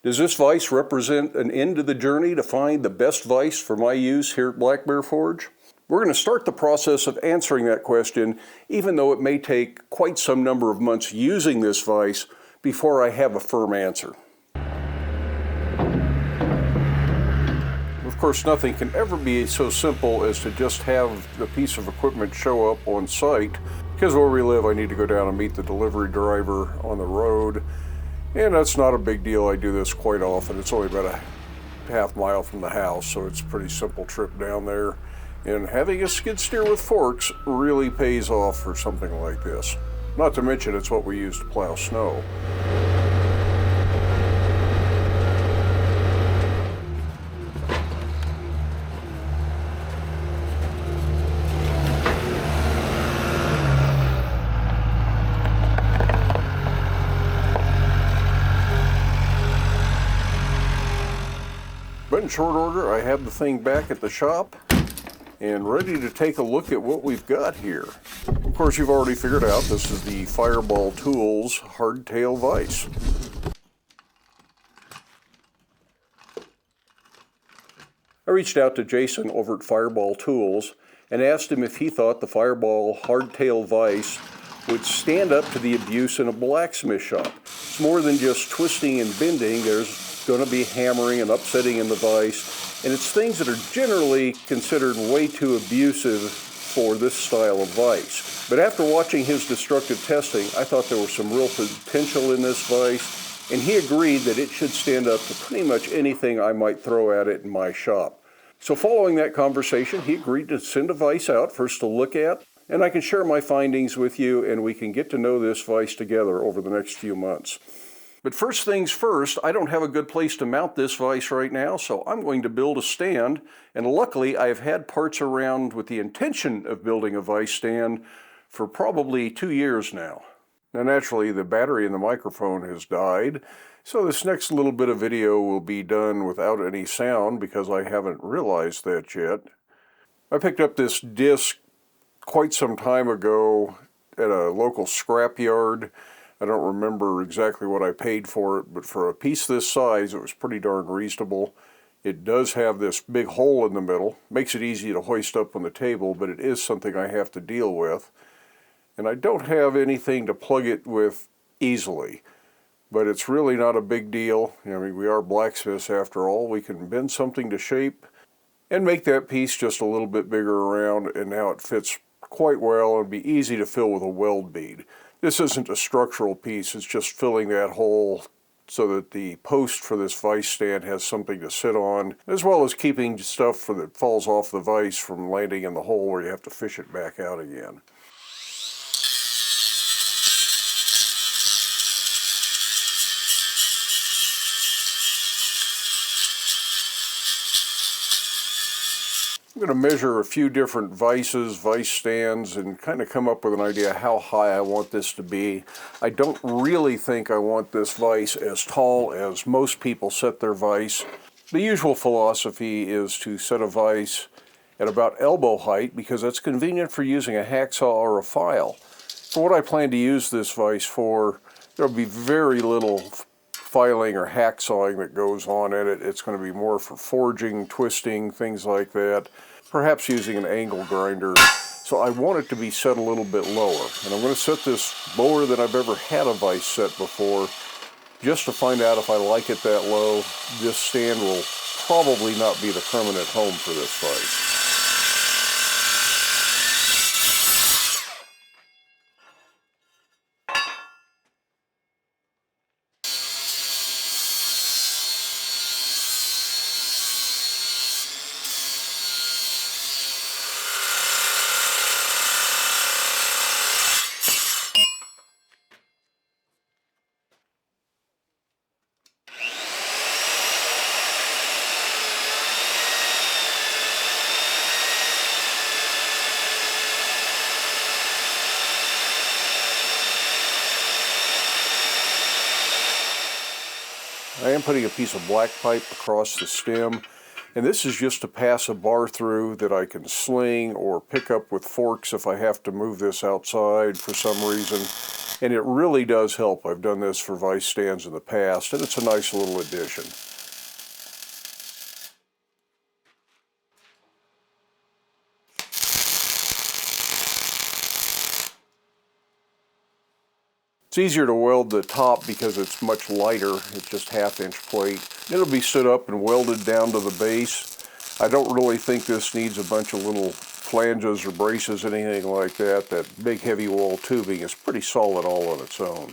Does this vise represent an end to the journey to find the best vise for my use here at Black Bear Forge? We're going to start the process of answering that question, even though it may take quite some number of months using this vise before I have a firm answer. Of course, nothing can ever be so simple as to just have the piece of equipment show up on site, because where we live I need to go down and meet the delivery driver on the road. And that's not a big deal. I do this quite often. It's only about a half mile from the house, so it's a pretty simple trip down there. And having a skid steer with forks really pays off for something like this. Not to mention it's what we use to plow snow. But in short order, I have the thing back at the shop and ready to take a look at what we've got here. Of course, you've already figured out this is the Fireball Tools Hardtail VISE. I reached out to Jason over at Fireball Tools and asked him if he thought the Fireball Hardtail VISE would stand up to the abuse in a blacksmith shop. It's more than just twisting and bending. There's going to be hammering and upsetting in the vise, and it's things that are generally considered way too abusive for this style of vise. But after watching his destructive testing, I thought there was some real potential in this vise, and he agreed that it should stand up to pretty much anything I might throw at it in my shop. So following that conversation, he agreed to send a vise out for us to look at, and I can share my findings with you, and we can get to know this vise together over the next few months. But first things first, I don't have a good place to mount this vise right now, so I'm going to build a stand, and luckily I've had parts around with the intention of building a vise stand for probably 2 years now. Now naturally the battery in the microphone has died, so this next little bit of video will be done without any sound because I haven't realized that yet. I picked up this disc quite some time ago at a local scrapyard. I don't remember exactly what I paid for it, but for a piece this size, it was pretty darn reasonable. It does have this big hole in the middle. Makes it easy to hoist up on the table, but it is something I have to deal with. And I don't have anything to plug it with easily, but it's really not a big deal. I mean, we are blacksmiths after all. We can bend something to shape and make that piece just a little bit bigger around, and now it fits quite well and be easy to fill with a weld bead. This isn't a structural piece, it's just filling that hole so that the post for this vise stand has something to sit on, as well as keeping stuff that falls off the vise from landing in the hole where you have to fish it back out again. I'm going to measure a few different vices, vise stands, and kind of come up with an idea how high I want this to be. I don't really think I want this vise as tall as most people set their vise. The usual philosophy is to set a vise at about elbow height because that's convenient for using a hacksaw or a file. For what I plan to use this vise for, there'll be very little filing or hacksawing that goes on in it. It's going to be more for forging, twisting, things like that. Perhaps using an angle grinder. So I want it to be set a little bit lower. And I'm going to set this lower than I've ever had a vise set before, just to find out if I like it that low. This stand will probably not be the permanent home for this vise. I am putting a piece of black pipe across the stem, and this is just to pass a bar through that I can sling or pick up with forks if I have to move this outside for some reason. And it really does help. I've done this for vise stands in the past, and it's a nice little addition. It's easier to weld the top because it's much lighter. It's just half-inch plate. It'll be set up and welded down to the base. I don't really think this needs a bunch of little flanges or braces, anything like that. That big heavy wall tubing is pretty solid all on its own.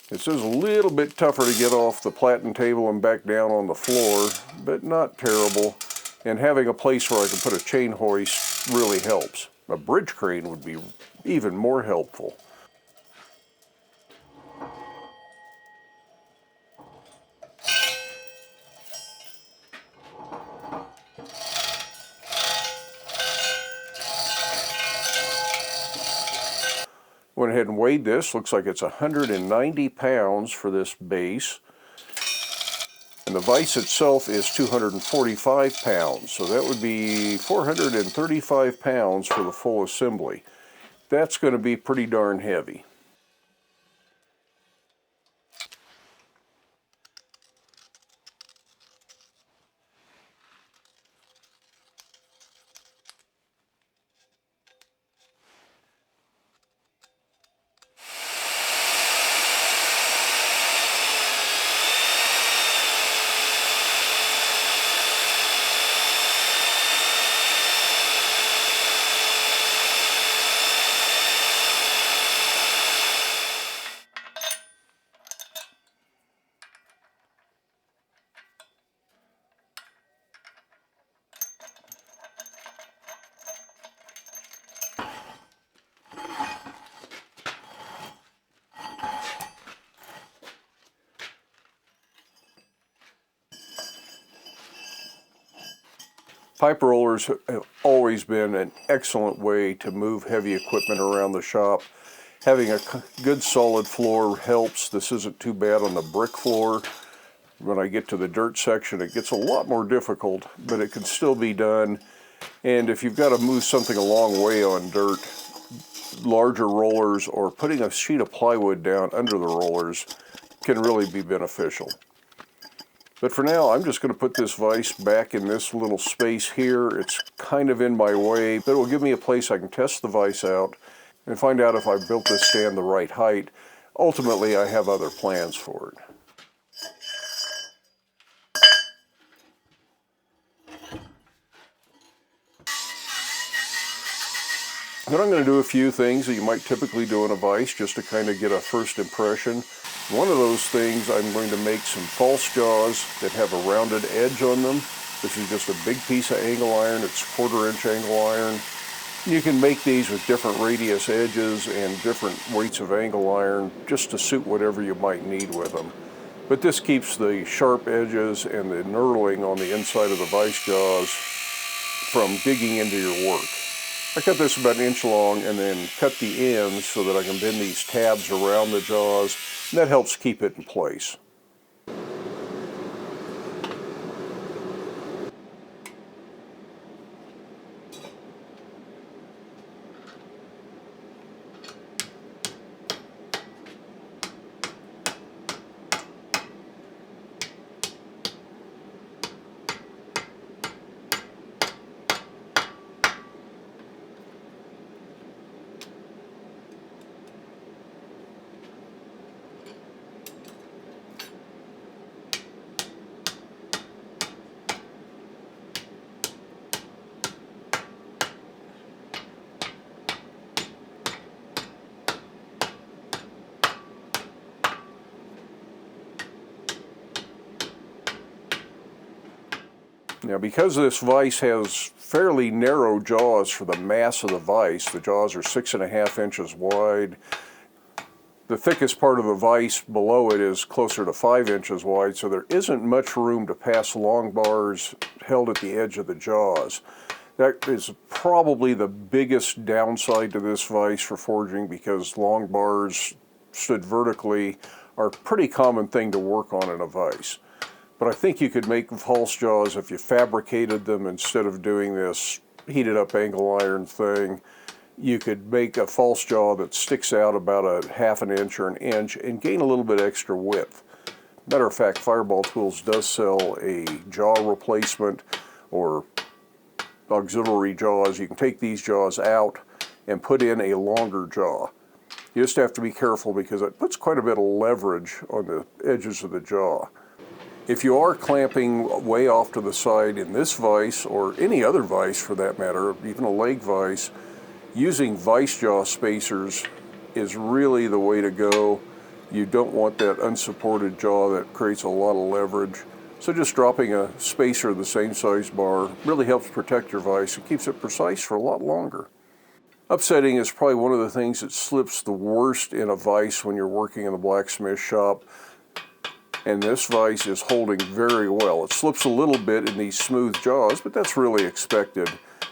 This is a little bit tougher to get off the platen table and back down on the floor, but not terrible. And having a place where I can put a chain hoist really helps. A bridge crane would be even more helpful. Went ahead and weighed this. Looks like it's 190 pounds for this base. And the vise itself is 245 pounds. So that would be 435 pounds for the full assembly. That's going to be pretty darn heavy. Pipe rollers have always been an excellent way to move heavy equipment around the shop. Having a good solid floor helps. This isn't too bad on the brick floor. When I get to the dirt section, it gets a lot more difficult, but it can still be done. And if you've got to move something a long way on dirt, larger rollers or putting a sheet of plywood down under the rollers can really be beneficial. But for now, I'm just going to put this vise back in this little space here. It's kind of in my way, but it will give me a place I can test the vise out and find out if I built this stand the right height. Ultimately, I have other plans for it. Then I'm going to do a few things that you might typically do in a vise just to kind of get a first impression. One of those things, I'm going to make some false jaws that have a rounded edge on them. This is just a big piece of angle iron. It's 1/4 inch angle iron. You can make these with different radius edges and different weights of angle iron just to suit whatever you might need with them. But this keeps the sharp edges and the knurling on the inside of the vise jaws from digging into your work. I cut this about 1 inch long and then cut the ends so that I can bend these tabs around the jaws, and that helps keep it in place. Now, because this vise has fairly narrow jaws for the mass of the vise, the jaws are 6.5 inches wide. The thickest part of the vise below it is closer to 5 inches wide, so there isn't much room to pass long bars held at the edge of the jaws. That is probably the biggest downside to this vise for forging, because long bars stood vertically are a pretty common thing to work on in a vise. But I think you could make false jaws if you fabricated them instead of doing this heated up angle iron thing. you could make a false jaw that sticks out about a ½ an inch or an inch and gain a little bit extra width. Matter of fact, Fireball Tools does sell a jaw replacement or auxiliary jaws. You can take these jaws out and put in a longer jaw. You just have to be careful because it puts quite a bit of leverage on the edges of the jaw. If you are clamping way off to the side in this vise, or any other vise for that matter, even a leg vise, using vise jaw spacers is really the way to go. You don't want that unsupported jaw that creates a lot of leverage. So just dropping a spacer of the same size bar really helps protect your vise and keeps it precise for a lot longer. Upsetting is probably one of the things that slips the worst in a vise when you're working in the blacksmith shop. And this vise is holding very well. It slips a little bit in these smooth jaws, but that's really expected.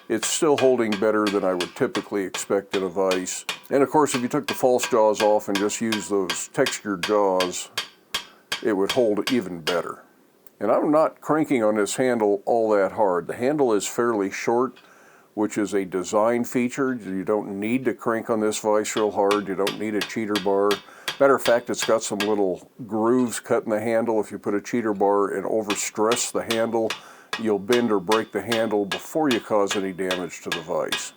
It's still holding better than I would typically expect in a vise. And of course, if you took the false jaws off and just used those textured jaws, it would hold even better. And I'm not cranking on this handle all that hard. The handle is fairly short, which is a design feature. You don't need to crank on this vise real hard. You don't need a cheater bar. Matter of fact, it's got some little grooves cut in the handle. If you put a cheater bar and overstress the handle, you'll bend or break the handle before you cause any damage to the vise.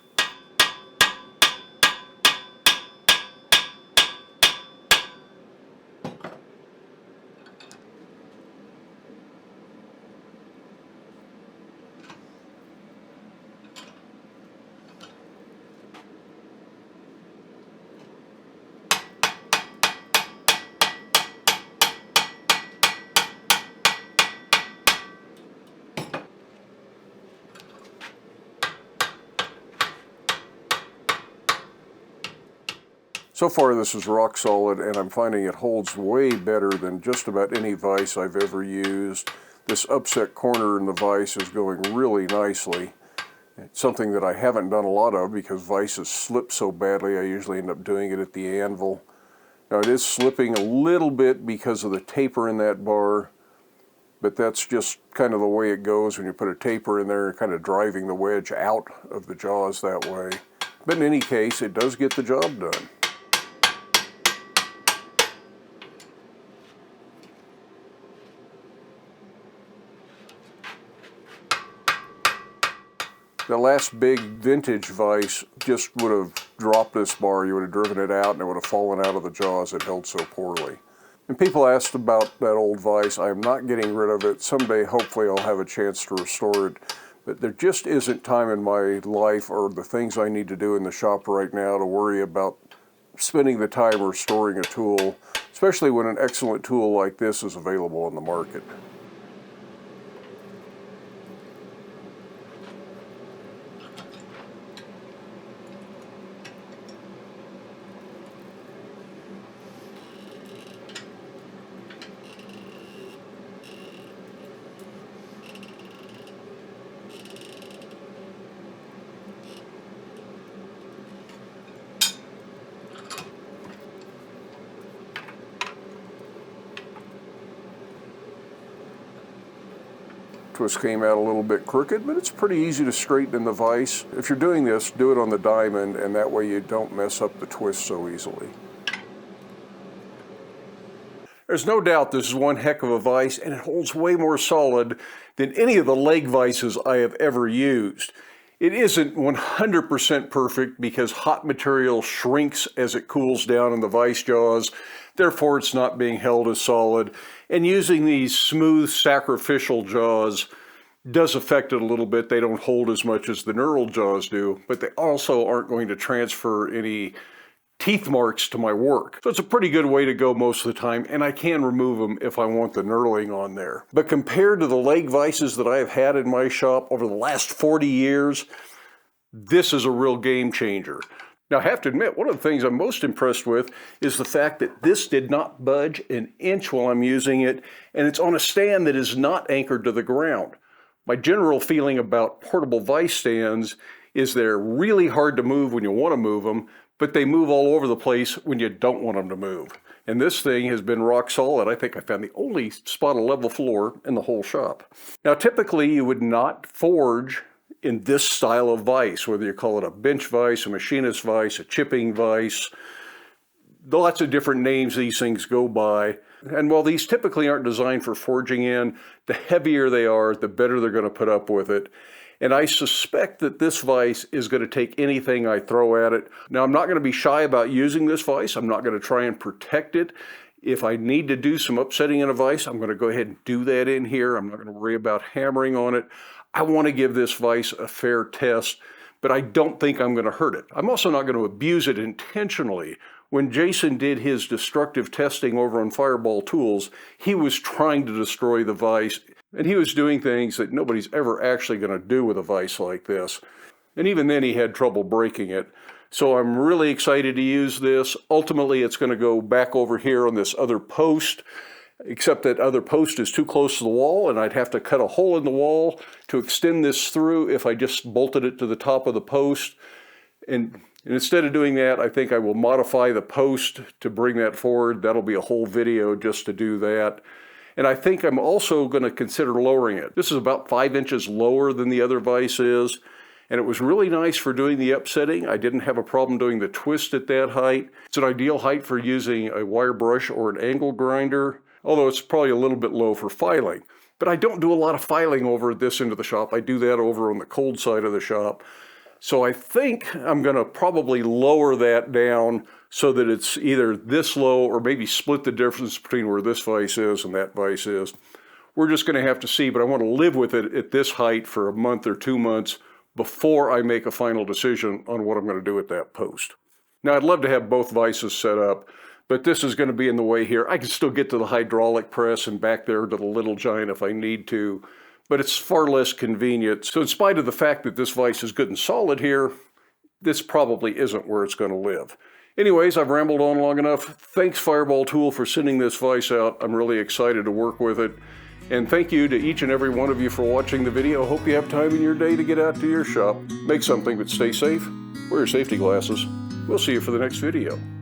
So far this is rock solid, and I'm finding it holds way better than just about any vise I've ever used. This upset corner in the vise is going really nicely. It's something that I haven't done a lot of because vices slip so badly. I usually end up doing it at the anvil. Now it is slipping a little bit because of the taper in that bar, but that's just kind of the way it goes when you put a taper in there, kind of driving the wedge out of the jaws that way. But in any case, it does get the job done. The last big vintage vise just would have dropped this bar. You would have driven it out and it would have fallen out of the jaws. It held so poorly. And people asked about that old vise. I'm not getting rid of it. Someday, hopefully, I'll have a chance to restore it. But there just isn't time in my life or the things I need to do in the shop right now to worry about spending the time restoring a tool, especially when an excellent tool like this is available on the market. Twist came out a little bit crooked, but it's pretty easy to straighten in the vise. If you're doing this, do it on the diamond, and that way you don't mess up the twist so easily. There's no doubt this is one heck of a vise, and it holds way more solid than any of the leg vices I have ever used. It isn't 100% perfect because hot material shrinks as it cools down in the vise jaws. Therefore, it's not being held as solid. And using these smooth sacrificial jaws does affect it a little bit. They don't hold as much as the knurled jaws do, but they also aren't going to transfer any teeth marks to my work. So it's a pretty good way to go most of the time, and I can remove them if I want the knurling on there. But compared to the leg vices that I have had in my shop over the last 40 years, this is a real game changer. Now, I have to admit, one of the things I'm most impressed with is the fact that this did not budge an inch while I'm using it, and it's on a stand that is not anchored to the ground. My general feeling about portable vise stands is they're really hard to move when you want to move them, but they move all over the place when you don't want them to move. And this thing has been rock solid. I think I found the only spot of level floor in the whole shop. Now, typically you would not forge in this style of vise, whether you call it a bench vise, a machinist vise, a chipping vise. Lots of different names these things go by. And while these typically aren't designed for forging in, the heavier they are, the better they're going to put up with it. And I suspect that this vise is going to take anything I throw at it. Now, I'm not going to be shy about using this vise. I'm not going to try and protect it. If I need to do some upsetting in a vise, I'm going to go ahead and do that in here. I'm not going to worry about hammering on it. I want to give this vise a fair test, but I don't think I'm going to hurt it. I'm also not going to abuse it intentionally. When Jason did his destructive testing over on Fireball Tools, he was trying to destroy the vise, and he was doing things that nobody's ever actually going to do with a vise like this. And even then he had trouble breaking it. So I'm really excited to use this. Ultimately, it's going to go back over here on this other post, except that other post is too close to the wall, and I'd have to cut a hole in the wall to extend this through if I just bolted it to the top of the post. And instead of doing that, I think I will modify the post to bring that forward. That'll be a whole video just to do that. And I think I'm also going to consider lowering it. This is about 5 inches lower than the other vise is. And it was really nice for doing the upsetting. I didn't have a problem doing the twist at that height. It's an ideal height for using a wire brush or an angle grinder, although it's probably a little bit low for filing. But I don't do a lot of filing over at this end of the shop. I do that over on the cold side of the shop. So I think I'm going to probably lower that down so that it's either this low or maybe split the difference between where this vise is and that vise is. We're just going to have to see, but I want to live with it at this height for a month or 2 months before I make a final decision on what I'm going to do with that post. Now, I'd love to have both vices set up, but this is going to be in the way here. I can still get to the hydraulic press and back there to the Little Giant if I need to, but it's far less convenient. So in spite of the fact that this vise is good and solid here, this probably isn't where it's going to live. Anyways, I've rambled on long enough. Thanks, Fireball Tool, for sending this vise out. I'm really excited to work with it. And thank you to each and every one of you for watching the video. Hope you have time in your day to get out to your shop. Make something, but stay safe. Wear your safety glasses. We'll see you for the next video.